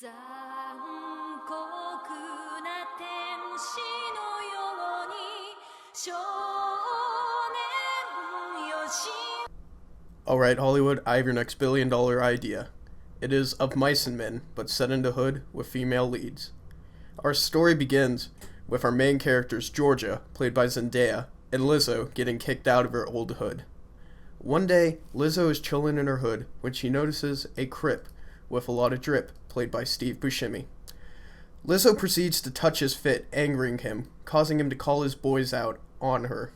残酷な天使のように少年よし Alright, Hollywood, I have your next $1 billion idea. It is Of Mice and Men, but set in the hood with female leads. Our story begins with our main characters Georgia, played by Zendaya, and Lizzo getting kicked out of her old hood. One day, Lizzo is chilling in her hood when she notices a Crip with a lot of drip, played by Steve Buscemi. Lizzo proceeds to touch his fit, angering him, causing him to call his boys out on her.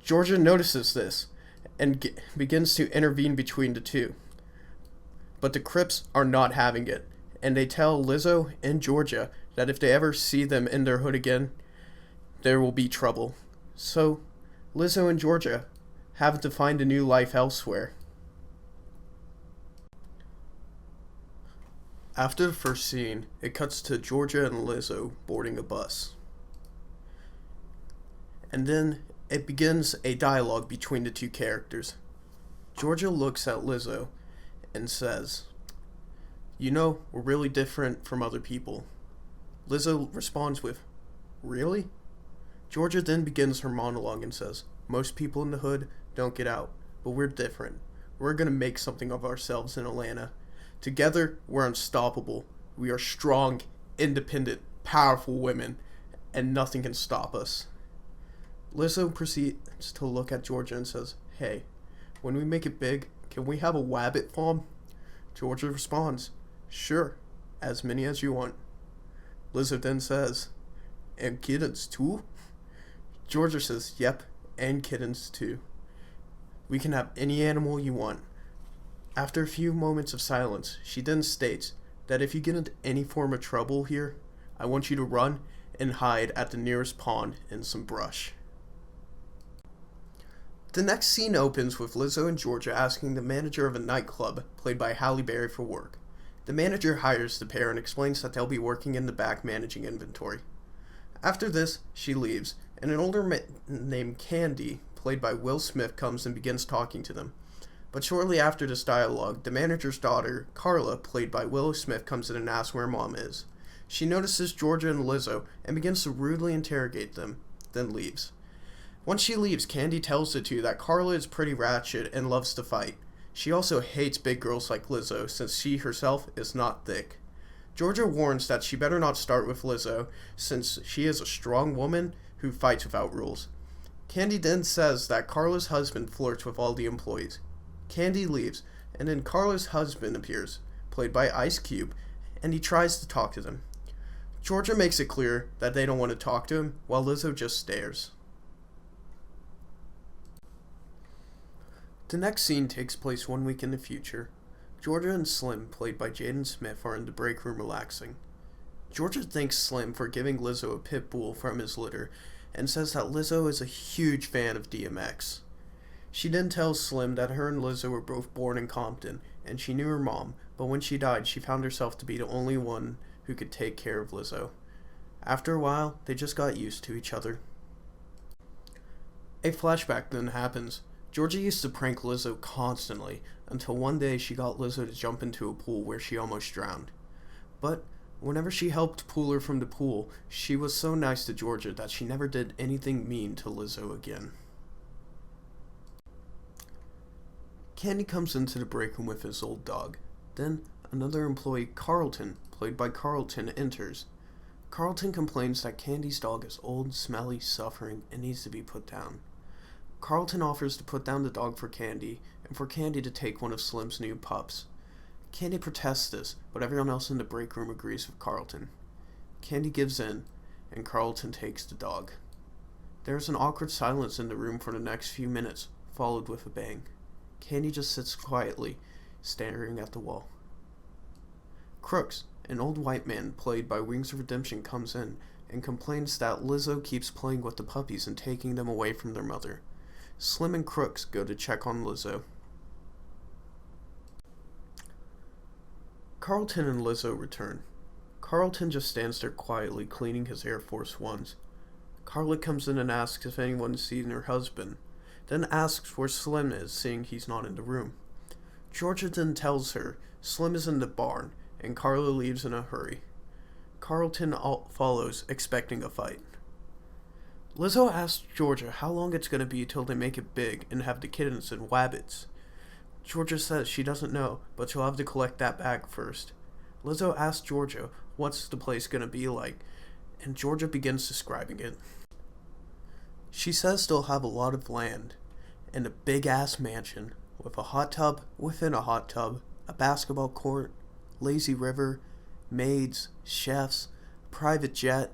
Georgia notices this and begins to intervene between the two. But the Crips are not having it, and they tell Lizzo and Georgia that if they ever see them in their hood again, there will be trouble. So, Lizzo and Georgia have to find a new life elsewhere. After the first scene, it cuts to Georgia and Lizzo boarding a bus. And then it begins a dialogue between the two characters. Georgia looks at Lizzo and says, "You know, we're really different from other people." Lizzo responds with, "Really?" Georgia then begins her monologue and says, "Most people in the hood don't get out, but we're different. We're gonna make something of ourselves in Atlanta. Together, we're unstoppable. We are strong, independent, powerful women, and nothing can stop us." Lizzo proceeds to look at Georgia and says, "Hey, when we make it big, can we have a wabbit farm?" Georgia responds, "Sure, as many as you want." Lizzo then says, "And kittens too?" Georgia says, "Yep, and kittens too. We can have any animal you want." After a few moments of silence, she then states that if you get into any form of trouble here, I want you to run and hide at the nearest pond in some brush. The next scene opens with Lizzo and Georgia asking the manager of a nightclub, played by Halle Berry, for work. The manager hires the pair and explains that they'll be working in the back managing inventory. After this, she leaves, and an older man named Candy, played by Will Smith, comes and begins talking to them. But shortly after this dialogue, the manager's daughter, Carla, played by Willow Smith, comes in and asks where Mom is. She notices Georgia and Lizzo and begins to rudely interrogate them, then leaves. Once she leaves, Candy tells the two that Carla is pretty ratchet and loves to fight. She also hates big girls like Lizzo, since she herself is not thick. Georgia warns that she better not start with Lizzo, since she is a strong woman who fights without rules. Candy then says that Carla's husband flirts with all the employees. Candy leaves, and then Carla's husband appears, played by Ice Cube, and he tries to talk to them. Georgia makes it clear that they don't want to talk to him, while Lizzo just stares. The next scene takes place 1 week in the future. Georgia and Slim, played by Jaden Smith, are in the break room relaxing. Georgia thanks Slim for giving Lizzo a pit bull from his litter, and says that Lizzo is a huge fan of DMX. She then tells Slim that her and Lizzo were both born in Compton, and she knew her mom, but when she died, she found herself to be the only one who could take care of Lizzo. After a while, they just got used to each other. A flashback then happens. Georgia used to prank Lizzo constantly, until one day she got Lizzo to jump into a pool where she almost drowned. But whenever she helped pull her from the pool, she was so nice to Georgia that she never did anything mean to Lizzo again. Candy comes into the break room with his old dog. Then, another employee, Carlton, played by Carlton, enters. Carlton complains that Candy's dog is old, smelly, suffering, and needs to be put down. Carlton offers to put down the dog for Candy, and for Candy to take one of Slim's new pups. Candy protests this, but everyone else in the break room agrees with Carlton. Candy gives in, and Carlton takes the dog. There is an awkward silence in the room for the next few minutes, followed with a bang. Candy just sits quietly, staring at the wall. Crooks, an old white man played by Wings of Redemption, comes in and complains that Lizzo keeps playing with the puppies and taking them away from their mother. Slim and Crooks go to check on Lizzo. Carlton and Lizzo return. Carlton just stands there quietly cleaning his Air Force Ones. Carla comes in and asks if anyone's seen her husband, then asks where Slim is, seeing he's not in the room. Georgia then tells her Slim is in the barn, and Carla leaves in a hurry. Carlton follows, expecting a fight. Lizzo asks Georgia how long it's going to be till they make it big and have the kittens and wabbits. Georgia says she doesn't know, but she'll have to collect that bag first. Lizzo asks Georgia what's the place going to be like, and Georgia begins describing it. She says they'll have a lot of land, and a big-ass mansion, with a hot tub within a hot tub, a basketball court, lazy river, maids, chefs, private jet,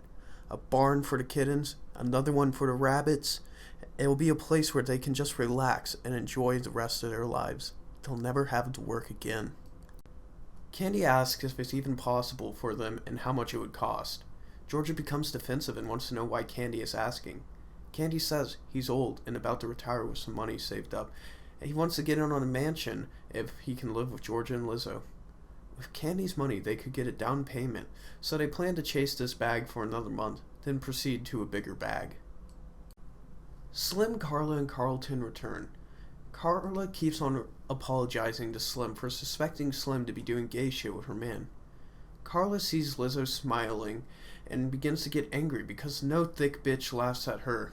a barn for the kittens, another one for the rabbits. It will be a place where they can just relax and enjoy the rest of their lives. They'll never have to work again. Candy asks if it's even possible for them and how much it would cost. Georgia becomes defensive and wants to know why Candy is asking. Candy says he's old and about to retire with some money saved up, and he wants to get in on a mansion if he can live with Georgia and Lizzo. With Candy's money, they could get a down payment, so they plan to chase this bag for another month, then proceed to a bigger bag. Slim, Carla, and Carlton return. Carla keeps on apologizing to Slim for suspecting Slim to be doing gay shit with her man. Carla sees Lizzo smiling and begins to get angry because no thick bitch laughs at her.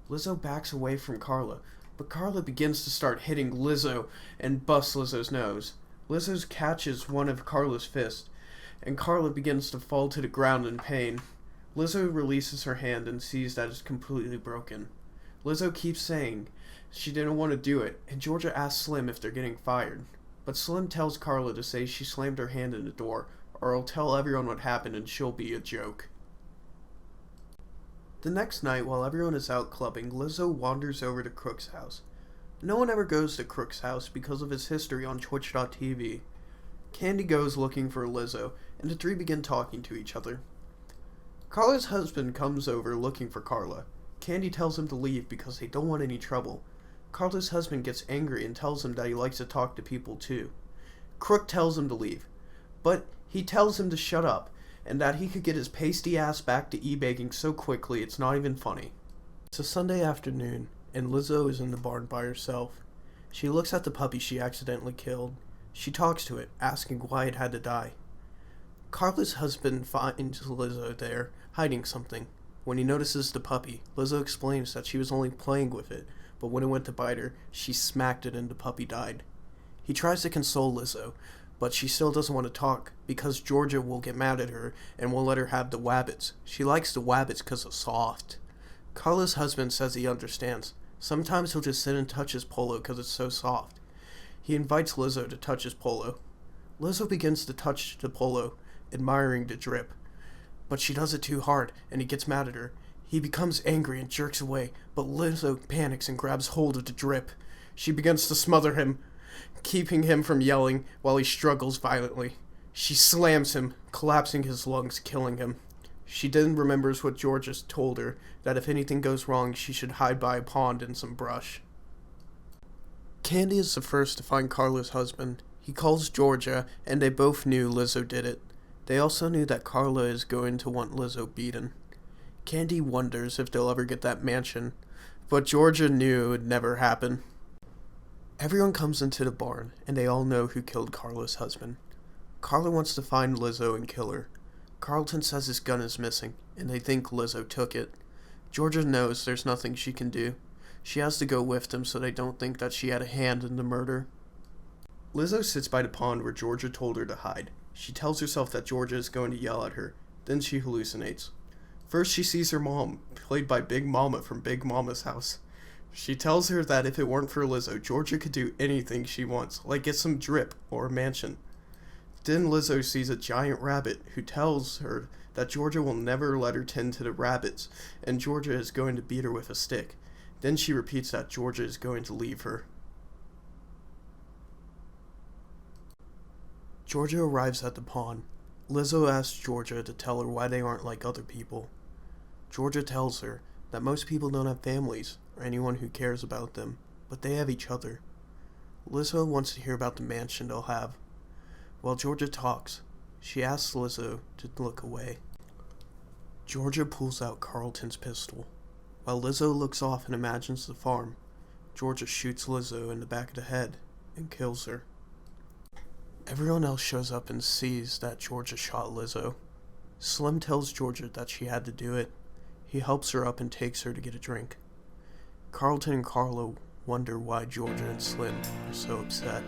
Lizzo backs away from Carla, but Carla begins to start hitting Lizzo and busts Lizzo's nose. Lizzo catches one of Carla's fists, and Carla begins to fall to the ground in pain. Lizzo releases her hand and sees that it's completely broken. Lizzo keeps saying she didn't want to do it, and Georgia asks Slim if they're getting fired. But Slim tells Carla to say she slammed her hand in the door, or he'll tell everyone what happened and she'll be a joke. The next night, while everyone is out clubbing, Lizzo wanders over to Crook's house. No one ever goes to Crook's house because of his history on Twitch.tv. Candy goes looking for Lizzo, and the three begin talking to each other. Carla's husband comes over looking for Carla. Candy tells him to leave because they don't want any trouble. Carla's husband gets angry and tells him that he likes to talk to people too. Crook tells him to leave, but he tells him to shut up, and that he could get his pasty ass back to e-bagging so quickly it's not even funny. It's a Sunday afternoon, and Lizzo is in the barn by herself. She looks at the puppy she accidentally killed. She talks to it, asking why it had to die. Carla's husband finds Lizzo there, hiding something. When he notices the puppy, Lizzo explains that she was only playing with it, but when it went to bite her, she smacked it and the puppy died. He tries to console Lizzo, but she still doesn't want to talk because Georgia will get mad at her and won't let her have the wabbits. She likes the wabbits because they're soft. Carla's husband says he understands. Sometimes he'll just sit and touch his polo because it's so soft. He invites Lizzo to touch his polo. Lizzo begins to touch the polo, admiring the drip. But she does it too hard, and he gets mad at her. He becomes angry and jerks away, but Lizzo panics and grabs hold of the drip. She begins to smother him, keeping him from yelling while he struggles violently. She slams him, collapsing his lungs, killing him. She then remembers what Georgia told her, that if anything goes wrong, she should hide by a pond in some brush. Candy is the first to find Carla's husband. He calls Georgia, and they both knew Lizzo did it. They also knew that Carla is going to want Lizzo beaten. Candy wonders if they'll ever get that mansion, but Georgia knew it would never happen. Everyone comes into the barn, and they all know who killed Carla's husband. Carla wants to find Lizzo and kill her. Carlton says his gun is missing, and they think Lizzo took it. Georgia knows there's nothing she can do. She has to go with them so they don't think that she had a hand in the murder. Lizzo sits by the pond where Georgia told her to hide. She tells herself that Georgia is going to yell at her. Then she hallucinates. First she sees her mom, played by Big Mama from Big Mama's house. She tells her that if it weren't for Lizzo, Georgia could do anything she wants, like get some drip or a mansion. Then Lizzo sees a giant rabbit who tells her that Georgia will never let her tend to the rabbits, and Georgia is going to beat her with a stick. Then she repeats that Georgia is going to leave her. Georgia arrives at the pond. Lizzo asks Georgia to tell her why they aren't like other people. Georgia tells her that most people don't have families or anyone who cares about them, but they have each other. Lizzo wants to hear about the mansion they'll have. While Georgia talks, she asks Lizzo to look away. Georgia pulls out Carlton's pistol. While Lizzo looks off and imagines the farm, Georgia shoots Lizzo in the back of the head and kills her. Everyone else shows up and sees that Georgia shot Lizzo. Slim tells Georgia that she had to do it. He helps her up and takes her to get a drink. Carlton and Carlo wonder why Georgia and Slim are so upset.